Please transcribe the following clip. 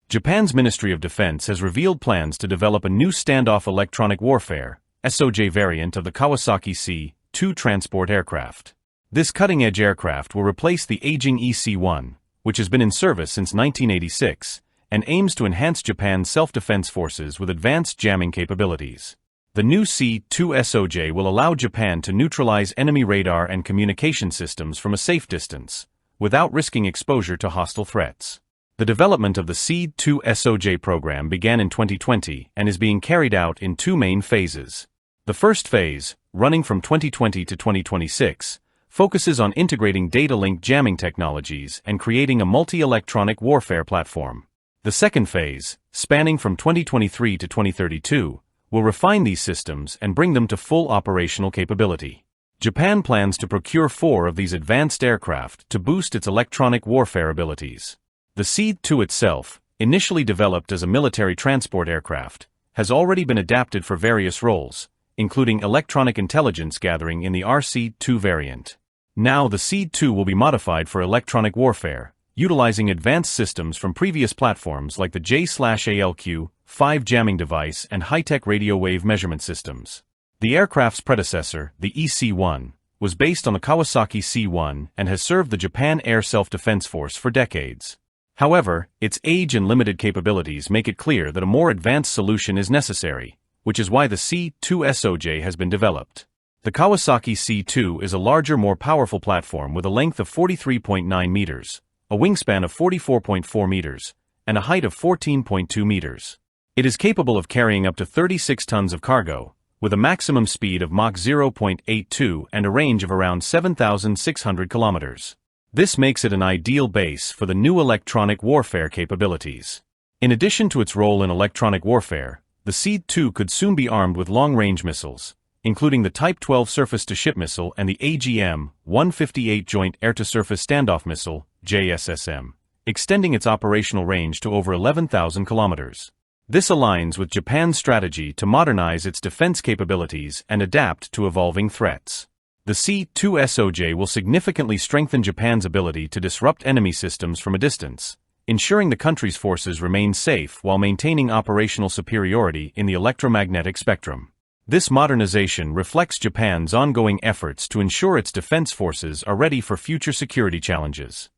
Japan's Ministry of Defense has revealed plans to develop a new standoff electronic warfare (SOJ) variant of the Kawasaki C-2 transport aircraft. This cutting-edge aircraft will replace the aging EC-1, which has been in service since 1986, and aims to enhance Japan's self-defense forces with advanced jamming capabilities. The new C-2 SOJ will allow Japan to neutralize enemy radar and communication systems from a safe distance, without risking exposure to hostile threats. The development of the C-2 SOJ program began in 2020 and is being carried out in two main phases. The first phase, running from 2020 to 2026, focuses on integrating data-link jamming technologies and creating a multi-electronic warfare platform. The second phase, spanning from 2023 to 2032, will refine these systems and bring them to full operational capability. Japan plans to procure 4 of these advanced aircraft to boost its electronic warfare abilities. The C-2 itself, initially developed as a military transport aircraft, has already been adapted for various roles, including electronic intelligence gathering in the RC-2 variant. Now the C-2 will be modified for electronic warfare, utilizing advanced systems from previous platforms like the J/ALQ-5 jamming device and high-tech radio wave measurement systems. The aircraft's predecessor, the EC-1, was based on the Kawasaki C-1 and has served the Japan Air Self-Defense Force for decades. However, its age and limited capabilities make it clear that a more advanced solution is necessary, which is why the C-2 SOJ has been developed. The Kawasaki C-2 is a larger, more powerful platform with a length of 43.9 meters, a wingspan of 44.4 meters, and a height of 14.2 meters. It is capable of carrying up to 36 tons of cargo, with a maximum speed of Mach 0.82 and a range of around 7,600 kilometers. This makes it an ideal base for the new electronic warfare capabilities. In addition to its role in electronic warfare, the C-2 could soon be armed with long-range missiles, including the Type 12 surface-to-ship missile and the AGM-158 Joint Air-to-Surface Standoff Missile, JSSM, extending its operational range to over 11,000 kilometers. This aligns with Japan's strategy to modernize its defense capabilities and adapt to evolving threats. The C-2 SOJ will significantly strengthen Japan's ability to disrupt enemy systems from a distance, ensuring the country's forces remain safe while maintaining operational superiority in the electromagnetic spectrum. This modernization reflects Japan's ongoing efforts to ensure its defense forces are ready for future security challenges.